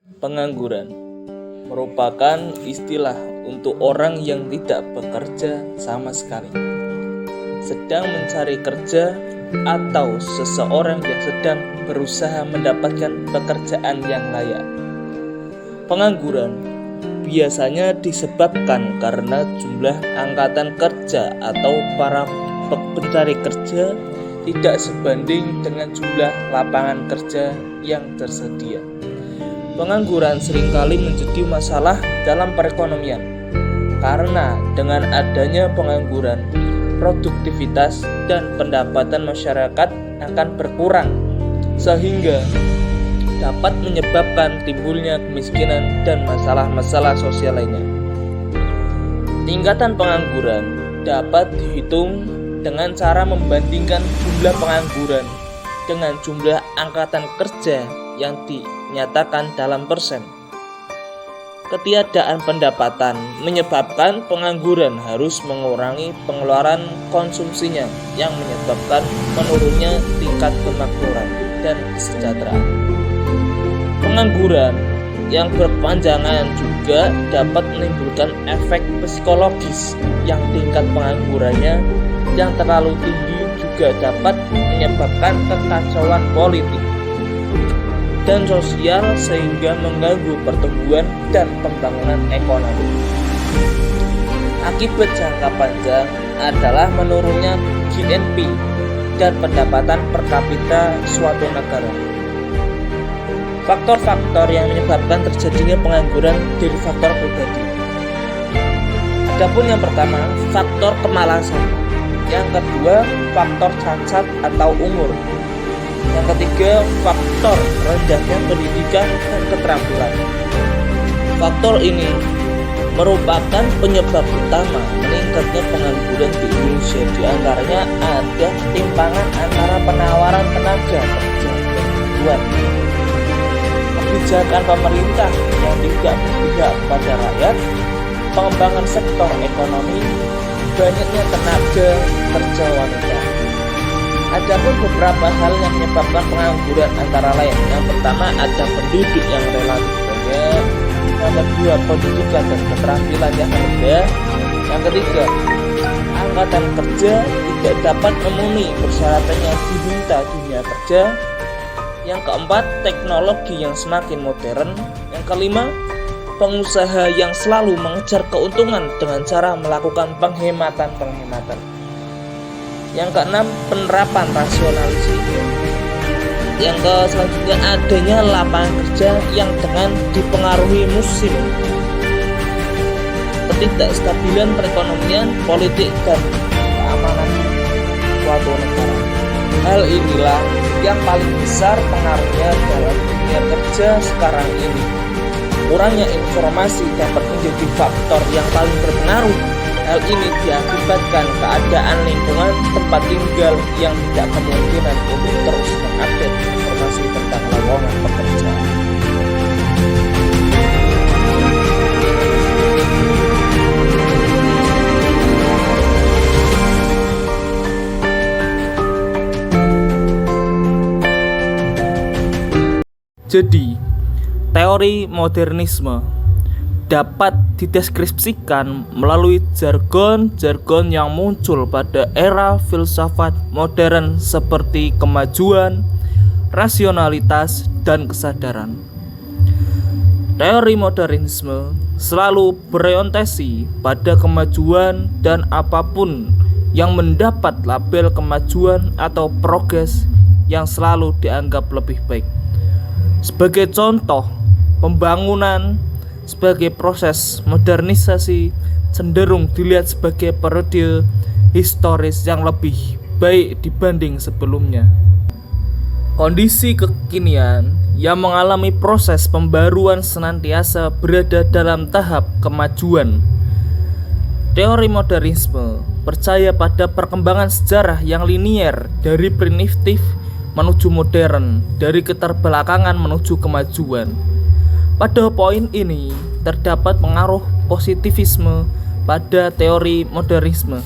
Pengangguran merupakan istilah untuk orang yang tidak bekerja sama sekali, sedang mencari kerja, atau seseorang yang sedang berusaha mendapatkan pekerjaan yang layak. Pengangguran biasanya disebabkan karena jumlah angkatan kerja atau para pencari kerja tidak sebanding dengan jumlah lapangan kerja yang tersedia. Pengangguran seringkali menjadi masalah dalam perekonomian karena dengan adanya pengangguran, produktivitas dan pendapatan masyarakat akan berkurang sehingga dapat menyebabkan timbulnya kemiskinan dan masalah-masalah sosial lainnya. Tingkatan pengangguran dapat dihitung dengan cara membandingkan jumlah pengangguran dengan jumlah angkatan kerja yang dinyatakan dalam persen. Ketiadaan pendapatan menyebabkan pengangguran harus mengurangi pengeluaran konsumsinya yang menyebabkan menurunnya tingkat kemakmuran dan kesejahteraan. Pengangguran yang berkepanjangan juga dapat menimbulkan efek psikologis yang tingkat penganggurannya yang terlalu tinggi juga dapat menyebabkan kekacauan politik dan sosial sehingga mengganggu pertumbuhan dan pembangunan ekonomi. Akibat jangka panjang adalah menurunnya GNP dan pendapatan per kapita suatu negara. Faktor-faktor yang menyebabkan terjadinya pengangguran dari faktor pribadi. Adapun yang pertama, faktor kemalasan. Yang kedua, faktor cacat atau umur. Yang ketiga, faktor rendahnya pendidikan dan keterampilan. Faktor ini merupakan penyebab utama meningkatnya pengangguran di Indonesia. Di antaranya ada ketimpangan antara penawaran tenaga kerja dan kebutuhan, kebijakan pemerintah yang tidak berpihak pada rakyat, pengembangan sektor ekonomi, banyaknya tenaga kerja wanita. Adapun beberapa hal yang menyebabkan pengangguran antara lain. Yang pertama, ada penduduk yang relatif banyak. Yang kedua, pendidikan dan keterampilan yang rendah. Yang ketiga, angkatan kerja tidak dapat memenuhi persyaratan yang diminta dunia kerja. Yang keempat, teknologi yang semakin modern. Yang kelima, pengusaha yang selalu mengejar keuntungan dengan cara melakukan penghematan. Yang keenam, penerapan rasionalisasi. Yang selanjutnya, adanya lapangan kerja yang dengan dipengaruhi musim, ketidakstabilan perekonomian, politik, dan keamanan suatu negara. Hal inilah yang paling besar pengaruhnya dalam dunia kerja sekarang ini. Kurangnya informasi dapat menjadi faktor yang paling berpengaruh. Hal ini diakibatkan keadaan lingkungan tempat tinggal yang tidak kemungkinan untuk terus mengupdate informasi tentang lowongan pekerjaan. Jadi, teori modernisme dapat dideskripsikan melalui jargon-jargon yang muncul pada era filsafat modern seperti kemajuan, rasionalitas, dan kesadaran. Teori modernisme selalu berorientasi pada kemajuan dan apapun yang mendapat label kemajuan atau progres yang selalu dianggap lebih baik. Sebagai contoh, pembangunan sebagai proses modernisasi cenderung dilihat sebagai periode historis yang lebih baik dibanding sebelumnya. Kondisi kekinian yang mengalami proses pembaruan senantiasa berada dalam tahap kemajuan. Teori modernisme percaya pada perkembangan sejarah yang linier dari primitif menuju modern, dari keterbelakangan menuju kemajuan. Pada poin ini terdapat pengaruh positivisme pada teori modernisme.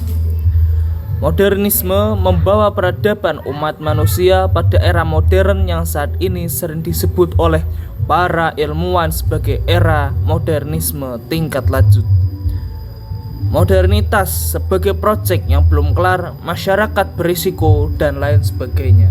Modernisme membawa peradaban umat manusia pada era modern yang saat ini sering disebut oleh para ilmuwan sebagai era modernisme tingkat lanjut. Modernitas sebagai proyek yang belum kelar, masyarakat berisiko, dan lain sebagainya.